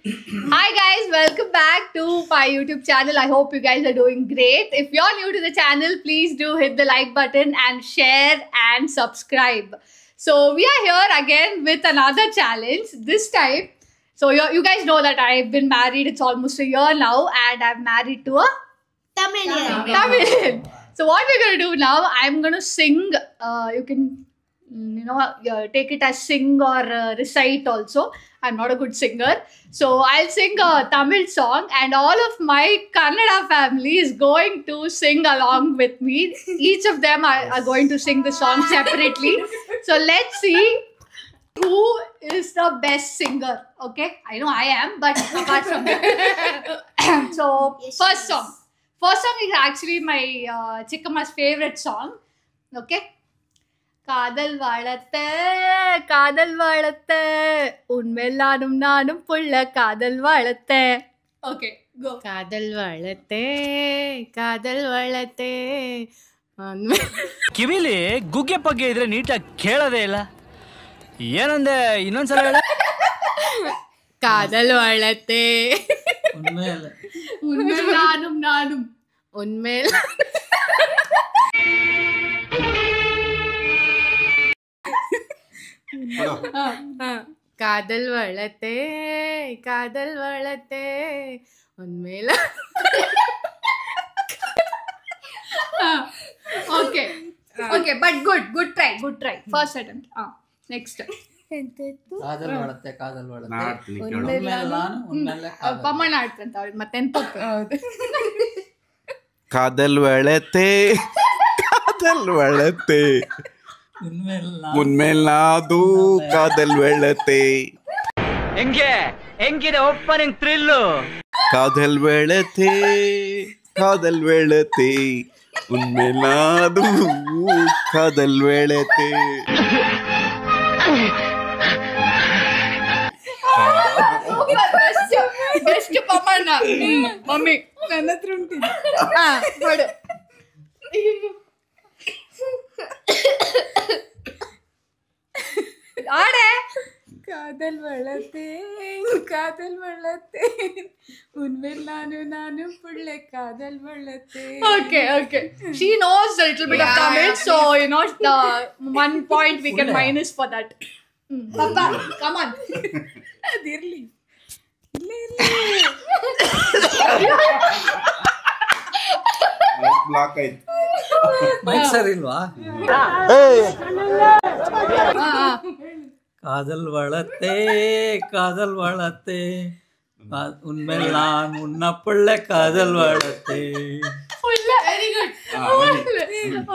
Hi guys, welcome back to my YouTube channel. I hope you guys are doing great. If you're new to the channel, please do hit the like button and share and subscribe. So we are here again with another challenge. This time, so you guys know that I've been married. It's almost a year now, and I'm married to a Tamilian. So what we're gonna do now? I'm gonna sing. You can take it as sing or recite also. I'm not a good singer, so I'll sing a Tamil song, and all of my Kannada family is going to sing along with me. Each of them are going to sing the song separately. So let's see who is the best singer. Okay, I know I am, but apart from that. So first song is actually my Chikkamma's favorite song. Okay. காதல் வளர்த்த உன்மேல் நானும் புள்ள காதல் வளர்த்த. Okay, go. Kaadhal ವಳತೆ ಕಿವಿಲಿ ಗುಗ್ಗೆ ಪಗ್ಗೆ ಇದ್ರೆ ನೀಟಾಗಿ ಕೇಳೋದೇ ಇಲ್ಲ. ಏನಂದೆ ಇನ್ನೊಂದ್ಸಲ ಹೇಳ. Kaadhal ವಳತೆ ಉನ್ಮೇಲ್ ನಾನುಂ ಉನ್ಮೇಲ್ Kaadhal ವಳತೆ ಉನ್ಮೇಲ. Okay, but good try. First attempt. Next. Kaadhal ವಳತೆ ಪಮ್ಮಣ್ಣ ಆಡ್ತಂತ ಅವ್ರಿಗೆ ಮತ್ತೆಂತ ಕಾದಲ್ ವಳತೆ ಉನ್ಮೇಲ್ ನಾದು ಕಾದಲ್ ವಳತೆ. ಹೆಂಗಿದೆ opening thrill. Kaadhal ವಳತೆ ಉನ್ಮೇಲ್ ನಾದು Kaadhal ವಳತೆ. Best ಪಮ್ಮಣ್ಣ. Mummy ನನ್ನ ಹತ್ರ ಉಂಟಿದೆ. ಮಾಡು. ಆಡೆ. ಕಾದಲ್ ವಳತೆ ಉನ್ಮೇಲ್ ನಾನು ಪುಳ್ಳೆ Kaadhal ವಳತೆ. Okay. She knows a little bit of Tamil, so the 1 point we can minus for that. Papa, come on. ಅದಿರ್ಲಿ. ಬ್ಲಾಕ್ ಆಯ್ತು. Mic sir ಇಲ್ವಾ? ಕಾದಲ್ ವಳತೆ ಉನ್ಮೇಲ್ ನಾನು ಉನ್ನ ಪುಳ್ಳೆ Kaadhal ವಳತೆ. Very good.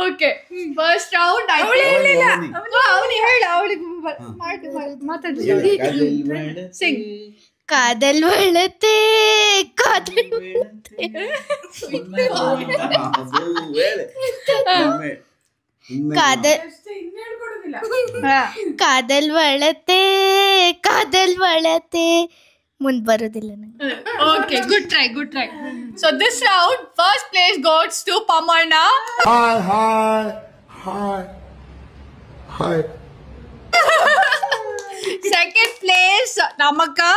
Okay, first round. ಅವಳು ಹೇಳ ಅವಳಿಗೆ ಮಾತಾಡಿ. Sing. ಕಾದಲ್ ವಳತೆ ಕಾದಲ್ ವಳತೆ ಮುಂದ್ ಬರೋದಿಲ್ಲ ನಂಗೆ. Okay, good try. So this round, first place goes to Pamanna. Hi. Second place, Namaka.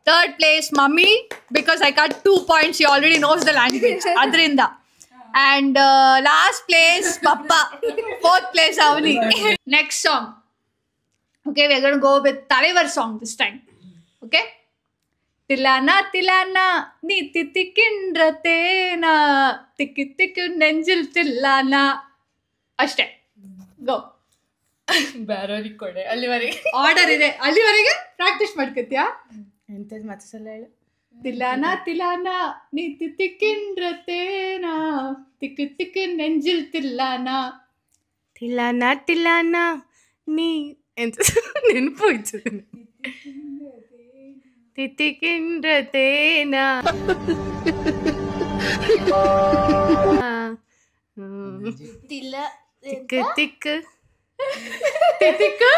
Third place, Mummy, because I got 2 points. She already knows the language. Adrinda. And last place, Papa. Fourth place, Avani. Next song. Okay, we're going to go with Talevar song this time. Okay? Tilana, ni titikindratena, tikku nenjil tilana. Ashte. Go. ಬೇರೆಯವ್ರಿಗೆ ಕೊಡೆ ಅಲ್ಲಿವರೆಗೆ order ಇದೆ. ಅಲ್ಲಿವರೆಗೆ practice ಮಾಡ್ಕತ್ಯಾ? ಎಂತ ಮತ್ತೆ ಸಲ ಹೇಳು. ತಿಲಾನ ನೀ ತಿಕ್ಕಿಂಡ್ರತೇನ ತಿಕ್ಕು ನೆಂಜಿಲ್ ತಿಲ್ಲಾನ. ತಿಲಾನ ನೀ ಎಂತ ನೆನಪೋಯ್ತು. ತಿಕ್ಕಿಂಡ್ರತೇನ ತಿಕ್ಕು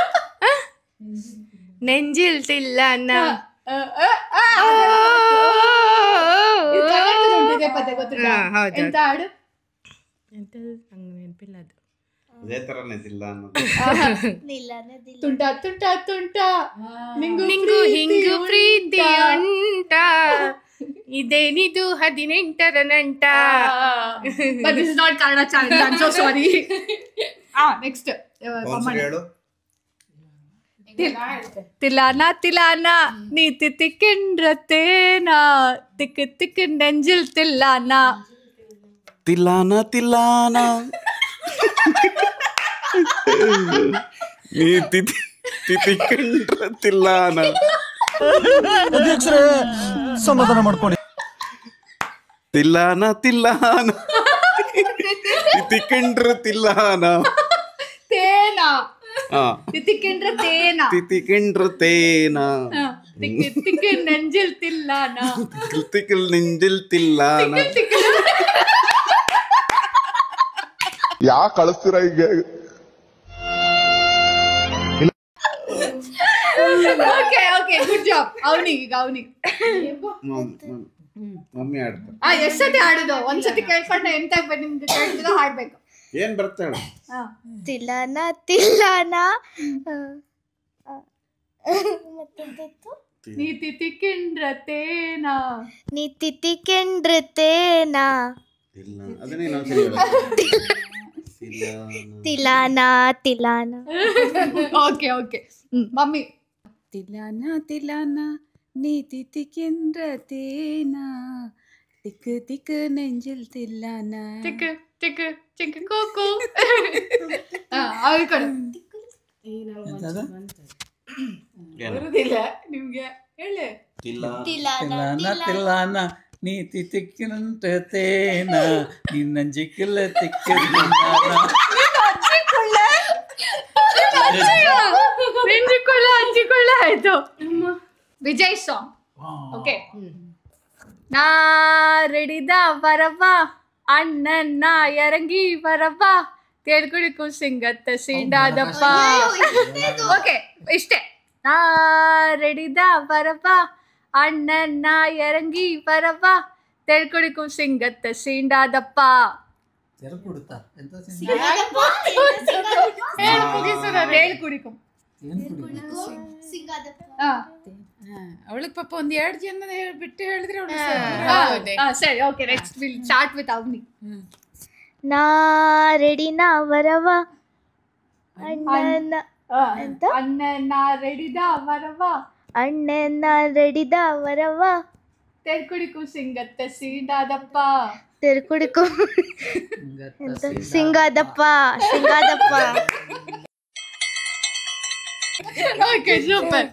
ನೆಂಜಿಲ್ ತಿಲ್ಲಾನ. ಎಂತ ಹಾಡು? ಎಂತ ನಂಗೆ ನೆನಪಿಲ್ಲ ಅದು. ಅದೇ ತರನೇ ದಿಲ್ಲ ಅನ್ನೋದು. ತುಂಟ ತುಂಟ ತುಂಟ ನಿಂಗು ಹಿಂಗು ಪ್ರೀತಿ ಉಂಟ ಇದೇನಿದು 18ರ ನಂಟ. But this is not Kannada channel. I'm so sorry. Next. ಒಂದ್ಸರಿ ಹೇಳು. ತಿಲಾನ ತಿಲಾನ ನೀ ತಿಕ್ಕಿಂಡ್ರತೇನ ತಿಕ್ ತಿಕ್ ನೆಂಜಿಲ್ ತಿಲ್ಲಾನ. ತಿಲ್ಲಾನ ತಿಲ್ಲಾನ ನೀ ತಿಕ್ಕಿಂಡ್ರ ತಿಲ್ಲಾನ. ಸಮಾಧಾನ ಮಾಡ್ಕೊಂಡು ತಿಲ್ಲಾನ ತಿಲ್ಲಾನ ತಿಕ್ಕಿಂಡ್ರ ತಿಲ್ಲಾನ. ತೇನ ಹಾ, ತಿಕ್ಕಿಂಡ್ರ ತೇನ ತಿಕ್ಕಿಂಡ್ರ ತೇನ ತಿಕ್ ತಿಕ್ ನೆಂಜಿಲ್ ತಿಲ್ಲಾನ. ತಿಕ್ಕಿಲ್ ನಿಂಜಿಲ್ ತಿಲ್ಲಾನ. ಯಾಕೆ ಕಳಿಸ್ತೀರಾ ಈಗ? Okay good job. ಅವನಿಗೆ ಮಮ್ಮಿ ಆಡ್ತಾರೆ. ಎಷ್ಟ್ ಸತಿ ಆಡುದು? ಒಂದ್ಸತಿ ಕೇಳ್ಕೊಂಡ ಎಂತ ನಿಮ್ಗೆ ಕೇಳ್ತಿದ ಹಾಡ್ಬೇಕು. ಏನ್ ಬರ್ತಾಳೆ? ತಿಲಾನ ತಿಲಾನ ನೀತಿ ತಿಕ್ಕಿಂಡ್ರತೇನ ನಿತಿಕೆಂಡ್ರತೇನ ಇಲ್ಲ, ಅದನ್ನೇ ನಾವು ಸರಿ ಹೇಳೋದು. ತಿಲಾನ ತಿಲಾನ. Okay mummy. ತಿಲಾನ ತಿಲಾನ ನೀತಿ ತಿಕ್ಕಿಂದ್ರ ತೇನ ತಿಕ್ ತಿಕ್ ನೆಂಜಿಲ್ ತಿಲ್ಲಾನ. ಚಿಕ್ಕ ಚಿಕ್ಕ ಚಿಕ್ಕ ಕೋಕು. ಅವ್ರ ಕಡೆ ಬರುದಿಲ್ಲ ನಿಮ್ಗೆ? ಹೇಳಿ. ತಿಲ್ಲಾನ ತಿಲ್ಲಾನ ನೀತಿ ತಿಕ್ಕಿನಂತ ತೇನ ನಿನ್ನಂಜಿಕ್ಕಿಲ್ಲ ತಿಕ್ಕಿನ. ಹಂಚಿಕೊಳ್ಳ ಆಯ್ತು. ವಿಜಯ್ ಸಾಂಗ್. ಓಕೆ. ನಾ ರೆಡಿದ ಬರವ್ವ ಅಣ್ಣನ್ನ ಎರಗಿ ಬರವ್ವ ತೇಳ್ಕುಡಿಕು ಸಿಂಗತ್ತ ಸಿಂಡಾದಪ್ಪ. ಓಕೆ ಇಷ್ಟೇ. ನಾ ರೆಡಿದ ಬರವ್ವ ಅಣ್ಣನ್ನ ಎರಗಿ ಬರವ್ವ ತೇಳ್ಕುಡಿಕು ಸಿಂಗತ್ತ ಸಿಂಡಾದಪ್ಪ. ಹೇಳ್ಕುಡಿಕು. ಅವಳಿಗೆ ಪಾಪ ಒಂದ್ 2 ಜನ ಬಿಟ್ಟು ಹೇಳಿದ್ರೆ ಸರಿ. Okay next will start with Avani. ನಾ ರೆಡಿನ ಬರವ ಅಣ್ಣನ ಅಣ್ಣನ ರೆಡಿದ ಬರವ ಅಣ್ಣನ ರೆಡಿದ ಬರವ ತೆರ್ಕುಡಿಕು ಸಿಂಗತ್ತ ಸಿಂಡಾದಪ್ಪ. ತೆರ್ಕುಡಿಕು ಸಿಂಗಾದಪ್ಪ ಸಿಂಗಾದಪ್ಪ. Okay super.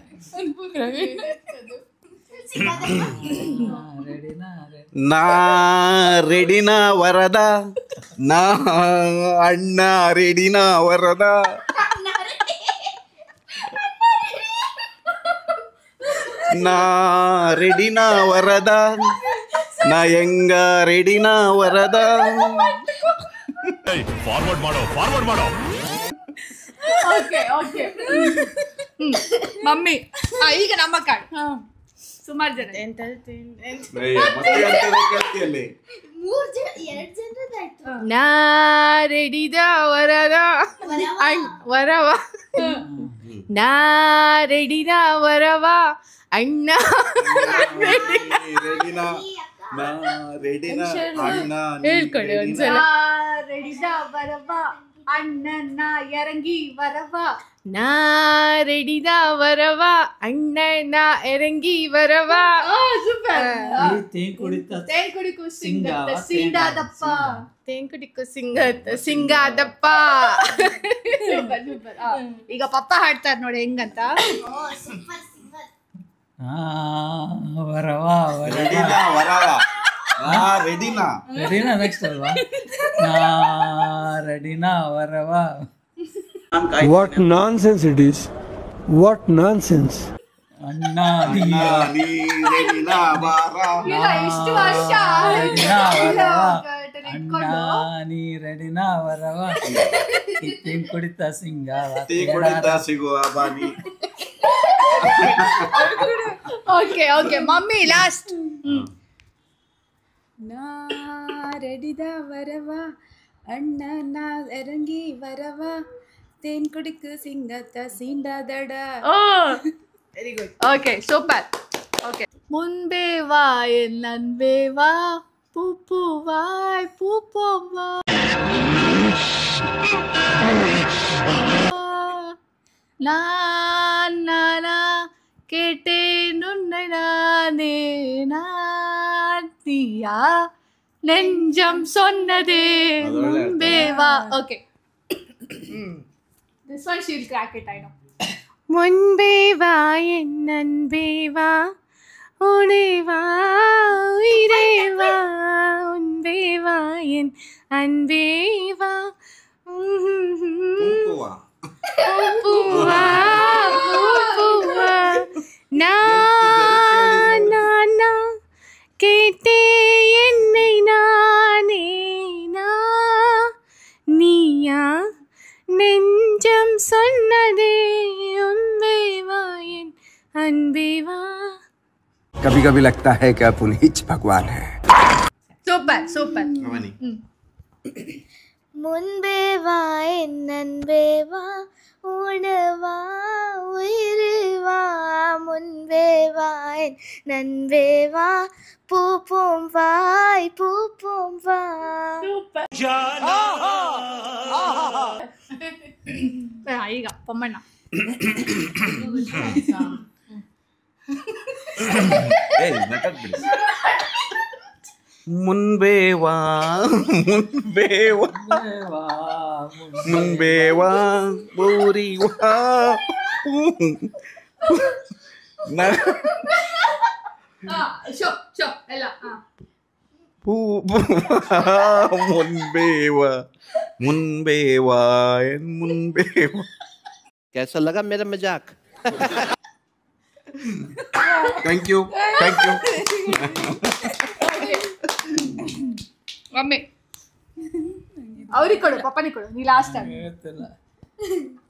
ನಾ ರೆಡಿನ ವರದ ನಾ ಅಣ್ಣ ರೆಡಿನ ವರದ ನಾ ರೆಡಿನ ವರದ ನಾ ಹೆಂಗ ರೆಡಿನ ವರದ. ಫಾರ್ವರ್ಡ್ ಮಾಡೋ. Okay mummy. ಈಗ ನಮ್ಮ ಕಾರ್ಡ್. ಸುಮಾರು ಜನ ನಾ ರೆಡಿದ ವರದ ವರವ ನಾ ರೆಡಿದ ವರವ ಅಣ್ಣ ಹೇಳ್ಕೊಳ್ಳಿ ಒಂದ್ಸಲ. ರೆಡಿದ ಬರವ ಅಣ್ಣನ ಎರಗಿ ಬರವ. ನಾ ರೆಡಿದ ವರವ ಅಣ್ಣನ ಎರಗಿ ವರವ. ತೇನ್ ಕುಡಿತ ತೇನ್ ಕುಡಿಕು ಸಿಂಗತ್ತ ಸಿಂಡಾದಪ್ಪ. ತೇನ್ ಕುಡಿಕು ಸಿಂಗತ್ತ ಸಿಂಗಾದಪ್ಪ. ಸೂಪರ್. ಈಗ ಪಪ್ಪ ಹಾಡ್ತಾರ ನೋಡಿ ಹೆಂಗಂತ. ವರವಾ ರೆಡಿನಾ ನೆಕ್ಸ್ಟ್ ಅಲ್ವಾ? ರೆಡಿನಾ ವರವಾ. What nonsense it is. What nonsense. ಅಣ್ಣ ಇಷ್ಟು ವರ್ಷ ನೀ ರೆಡಿನಾ ವರವ ತಿನ್ ಕುಡಿತ ಸಿಂಗಾವ ಸಿಗುವ ಬಾನಿ. Okay mummy last. ನಾ ರೆಡಿದ ವರವ ಅಣ್ಣನ ಎರಗಿ ವರವ ತೇನ್ ಕುಡಿಕು ಸಿಂಗತ್ತ ಸೀಂಡದಡ. Very good. Okay super. Okay ಮುನ್ಬೇ ವಾ ಎನ್ ನನ್ಬೇ ವಾ ಪೂಪು ವಾಯ್ ಪೂಪೋಮ್ಮ ನಾನ கேட்டேன் உன்னை நானே நாத்தியா நெஞ்சம் சொன்னதே முன்பே வா. Okay this one she'll crack it, I know. முன்பே வா என் அன்பே வா உனே வா உயிரே வா உன்பே வா என் அன்பே வா பூவா பூவா நான் கேட்டே என்னை நானே நீயா நெஞ்சம் சொன்னதே உன்பே வா என் அன்பே வா. कभी कभी लगता है कि अपन ही भगवान है. Super super. முன்பே வா என் அன்பே வா உணவா உயிரே வா முன்பே வா என் நன்பே வா பூப்போம் வாய் பூப்போம் வா. ಈಗ ಪೊಮ್ಮಣ್ಣ ಮುನ್ಬೇ ವಾ ಮುನ್ಬೇ ವಾ ಮುನ್ಬೇ ವಾ ಬೂರಿ ವಾ ಶೋ ಶೋ ಎಲ್ಲ ಮುನ್ಬೇ ವಾ ಮುನ್ಬೇ ವಾ ಎನ್ ಮುನ್ಬೇ ವಾ. कैसा लगा मेरा मजाक? Thank you thank you. Mummy ಅವ್ರಿಗೆ ಕೊಡು ಪಪ್ಪನಿಗೆ ಕೊಡು ನೀ ಲಾಸ್ಟ್ ಆಗಿ.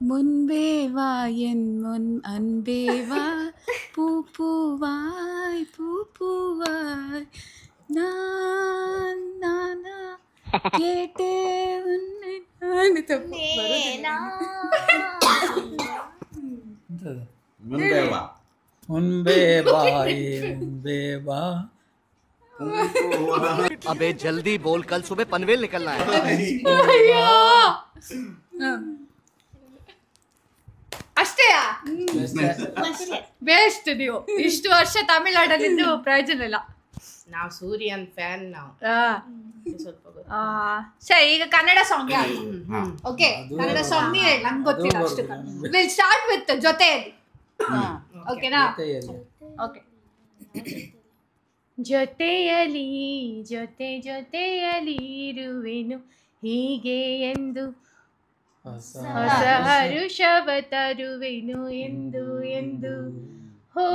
முன்பே வா என் முன் அன்பே வா பூப்பூவாய் பூப்பூவாய் நானா கேட்டே உன்னை ನಾನು ತಪ್ಪು ಮುಂದೆ ವಾ ಮುನ್ಬೇ ಬಾ ಮುನ್ಬೇ ಬಾ. अबे जल्दी बोल, कल सुबह पनवेल निकलना है. ಅಷ್ಟೇಯಾ? ಬೇಸ್ಟ್. ನೀವು ಇಷ್ಟು ವರ್ಷ ತಮಿಳ್ನಾಡಲ್ಲಿದ್ದು ಪ್ರಯೋಜನ ಇಲ್ಲ. ನಾವು ಸೂರ್ಯನ್ ಫ್ಯಾನ್ ನಾವು ಸ್ವಲ್ಪ ಸರಿ ಈಗ ಕನ್ನಡ ಸಾಂಗ್ ಯಾವುದು? ಓಕೆ ಕನ್ನಡ ಸಾಂಗ್ ನೀ ಹೇಳಿ, ನಂಗೆ ಗೊತ್ತಿಲ್ಲ ಅಷ್ಟು. ವಿಲ್ ಸ್ಟಾರ್ಟ್ ವಿತ್ ಜೊತೆಯಲ್ಲಿ. ಓಕೆನಾ? ಓಕೆ. ಜೊತೆಯಲಿ ಜೊತೆ ಜೊತೆಯಲಿ ಇರುವೆನು ಹೀಗೆ ಎಂದು ಹೊಸ ಹರುಷವ ತರುವೆನು ಎಂದು ಎಂದು ಹೋ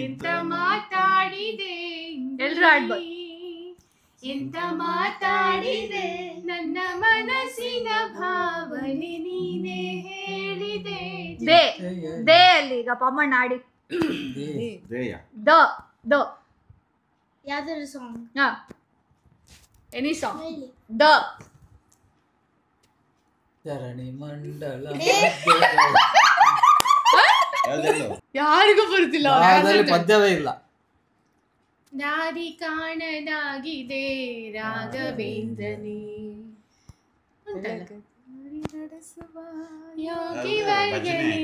ಎಂತ ಮಾತಾಡಿದೆ ಎಲ್ರು ಆಡ್ಬೋದು. ಎಂತ ಮಾತಾಡಿದೆ ನನ್ನ ಮನಸ್ಸಿನ ಭಾವನೆ ನೀನೇ ಹೇಳಿದೆ. ದೇ ದೇ ಅಲ್ಲಿ ಈಗ ಪಮ್ಮಣ್ಣ ಆಡಿ. ದ ದ ಯಾವ್ದಾದ್ರು ಸಾಂಗ್ ಹಾ ಎನಿ ಸಾಂಗ್. ದ ಧರಣಿ ಮಂಡಲ ಯಾರಿಗೂ ಬರುತ್ತಿಲ್ಲ. ಅದರಲ್ಲಿ ಪದ್ಯವೇ ಇಲ್ಲ. ದಾರಿ ಕಾಣದಾಗಿದೆ ರಾಘವೇಂದ್ರನೇ ಯೋಗಿ ವರ್ಗನೇ.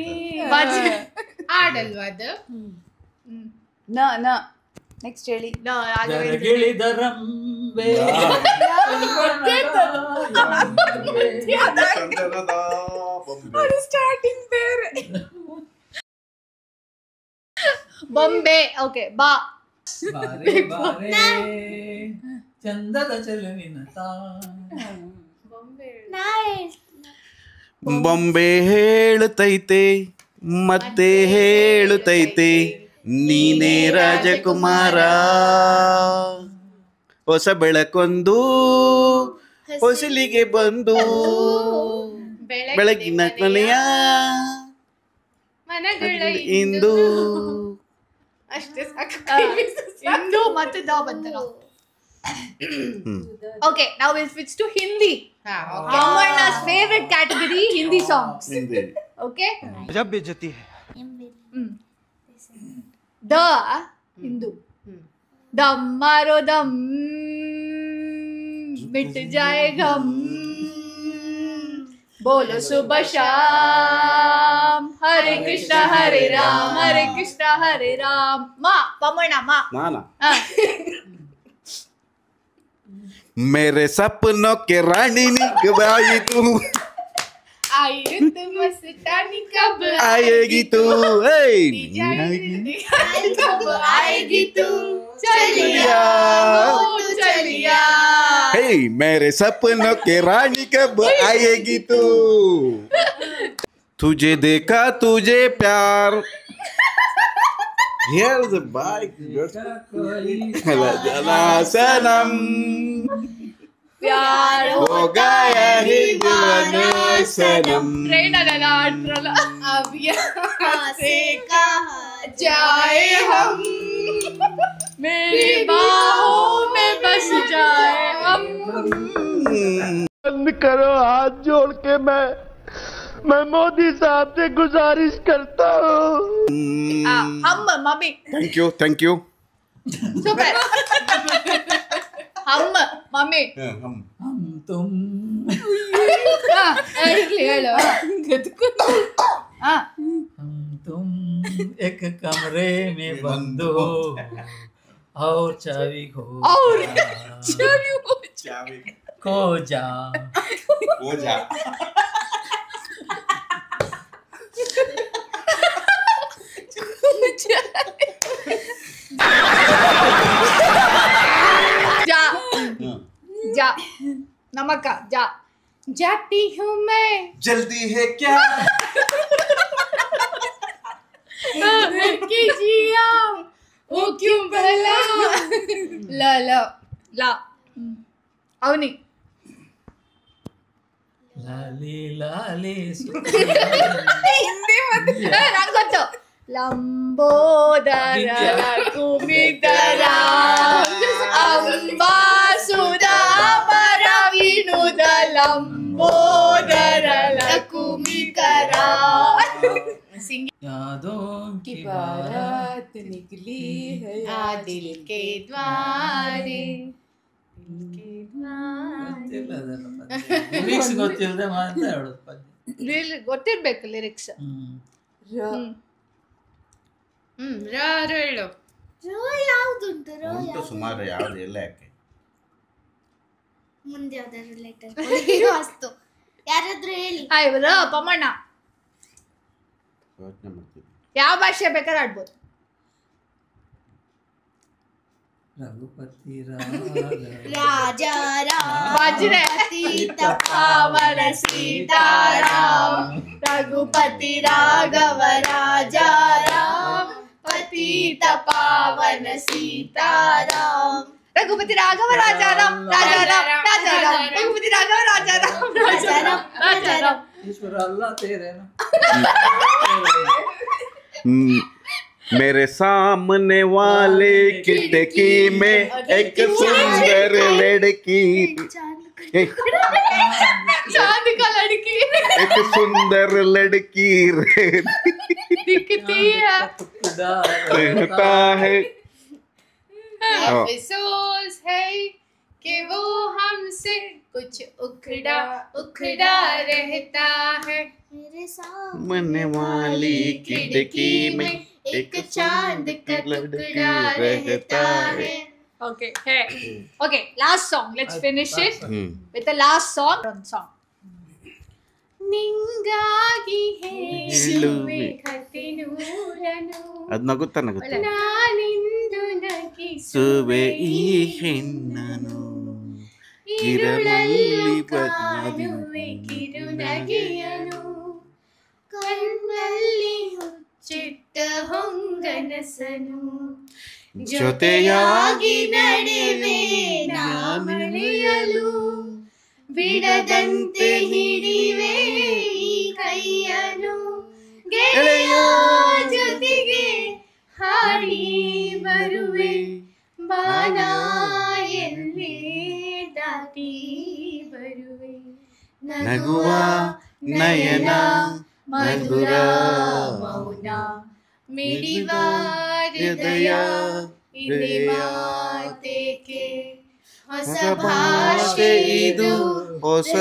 ಆಡಲ್ವಾ ಅದು? ನ ನ ನೆಕ್ಸ್ಟ್ ಹೇಳಿ. ನ ರಾಘವೇಂದ್ರ. ಗಿಳಿದರಂಬೆ ಸ್ಟಾರ್ಟಿಂಗ್ ಬೇರೆ. ಬೊಂಬೆ. ಓಕೆ ಬಾ. ಬಾರೆ ಬಾರೆ ಚಂದದ ಚೆಲುವಿನ ಬೊಂಬೆ ಹೇಳುತ್ತೈತೆ ಮತ್ತೆ ಹೇಳುತ್ತೈತೆ ನೀನೇ ರಾಜಕುಮಾರ. ಹೊಸ ಬೆಳಕೊಂದು ಹೊಸಲಿಗೆ ಬಂದು ಬೆಳಗಿನ ಕೊನೆಯ ಮನಗಳ ಇಂದು ಅಷ್ಟೇ ಸಾಕು. ಇಂದು ಮತ್ತೆ ದ ಬಂತಲ್ಲ. Okay, now we'll switch to Hindi. Okay. Pamarna's favorite category, Hindi songs. Hindi. Okay? जब बेइज्जती है The Hindu. Dam maro dam मिट जाए गम बोलो सुबह शाम हरे कृष्णा हरे राम माँ पमना माँ ನಾನಾ हाँ. मेरे सपनों के रानी कब आई तू आई रुत मस्तानी कब आएगी तू कब आएगी तू चलिया वो चलिया हे मेरे सपनों के रानी कब आएगी तू तुझे देखा तुझे प्यार Here's the bike. जला सनम प्यार हो गया ही दीवाना सनम. ट्रेन अट्रला अब यहाँ से कहा जाए हम मेरी बाहों में बस जाए हम बंद करो हाथ जोड़ के मैं मोदी साहब से गुजारिश करता हूँ. हम मम्मी Thank you. सुपर हम मम्मी हम तुम ಹೇಳು हम तुम एक कमरे में बंद हो और चाबी खो और खो जा हो जा. जा जा नमक जा जाती हूँ मैं जल्दी है क्या कीजिया वो क्यों भला ला ला ला ಅವನಿ लाली लाली ಹಿಂದಿ ಮತ್ತೆ ನಂಗೆ ಗೊತ್ತು ಲಂಬೋದರ ಕುಮಿದರ ಅಂಬಾಸುಧಾಮರ ವಿನುದ ಲಂಬೋದರ ಕುಮಿಕರ यादों की बारात निकली है आ दिल के द्वारे ಲಿರಿಕ್ಸ್ ಗೊತ್ತಿಲ್ಲದೆ ಮಾತ್ರ ಹೇಳೋದು ಪದ್ಯ. ಗೊತ್ತಿರ್ಬೇಕು ಲಿರಿಕ್ಸ್ ರಾರು ಹೇಳು ರೋ ಯಾವ್ದುಂಟು ರೋ ಉಂಟು ಸುಮಾರು ಯಾವ್ದು ಎಲ್ಲ ಯಾಕೆ ಮುಂದೆ ಯಾವ್ದಾದ್ರು ಲೆಟರ್ ಅಸ್ತು ಯಾರಾದ್ರೂ ಹೇಳಿ ಇವರು ಪಮ್ಮಣ್ಣ ಯೋಚನೆ ಮಾಡ್ತೀನಿ. ಯಾವ ಭಾಷೆ ಬೇಕಾದ್ರೆ ಆಡ್ಬೋದು ರಘುಪತಿ ರಾಜ ವಜ್ರ ಸೀತ ಪಾವನ ಸೀತಾರಾಮ್ ರಘುಪತಿ ರಾಘವ ರಾಜ ರಾಮ್ ಪತಿತ ಪಾವನ ಸೀತಾರಾಮ್ ರಘುಪತಿ ರಾಘವ ರಾಜ ರಾಮ್ ರಘುಪತಿ ರಾಘವ ರಾಜ ರಾಮ್ ಈಶ್ವರ ಅಲ್ಲ ತೇರೇನ मेरे सामने वाले खिड़की में एक सुंदर लड़की चांद का लड़की एक सुंदर लड़की दिखती है रहता है. अफसोस है कि वो हमसे कुछ उखड़ा उखड़ा रहता है मेरे सामने सामने वाली खिड़की में एक चांद का टुकड़ा रहता है Okay, hey. Okay, last song. Let's finish it with the last song. ನಿಂಗಾಗಿ ಹೇಳುವೆ ಕತೆ ನೂರನು ಅದು ನಗುತ್ತಾ ನಗುತ್ತಾ ನಾನಿಂದು ಸುವೆ ನಗಿಸುವೆ ಈ ಹೆಣ್ಣನು ഇരുളല്ലു ಕಾಣುವೆ ಕಿರುನಗೆಯನು ಕಣ್ಣಲ್ಲಿ ಹುಚ್ಚಿಟ್ಟ ಹೊಂಗನಸನು ಜೊತೆಯಾಗಿ ನಡೆವೆ ನಾಮಳೆಯಲು ಬಿಡದಂತೆ ಹಿಡಿವೆ ಈ ಕೈಯನು ಗೆಳೆಯ ಜೊತೆಗೆ ಹಾಡಿ ಬರುವೆ ಬಾನ ಎಲ್ಲಿ ದಾಟಿ ಬರುವೆ ನಗುವ ನಯನ ಮಧುರ ಮೌನ ಮಿಡಿವ ಹೃದಯ ಇದೆ ಮಾತೇಕೆ ಹೊಸ ಭಾಷೆ ಇದು ಹೊಸ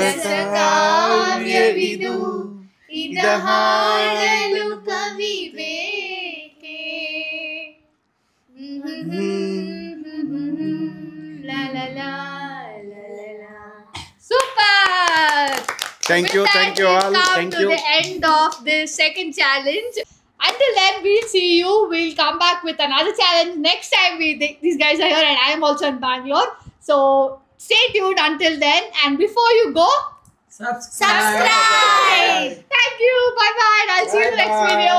ಕಾವ್ಯವಿದು ಇದ ಹಾಡಲು ಕವಿ ಬೇಕೆ la la la la la la. Super! Thank you, With that, thank you we've all, come thank to you. the end of this second challenge. Until then, we'll see you. We'll come back with another challenge next time. These guys are here, and I am also in Bangalore. So stay tuned until then. And before you go, Subscribe. subscribe. Thank you. Bye bye. I'll see you in the next video.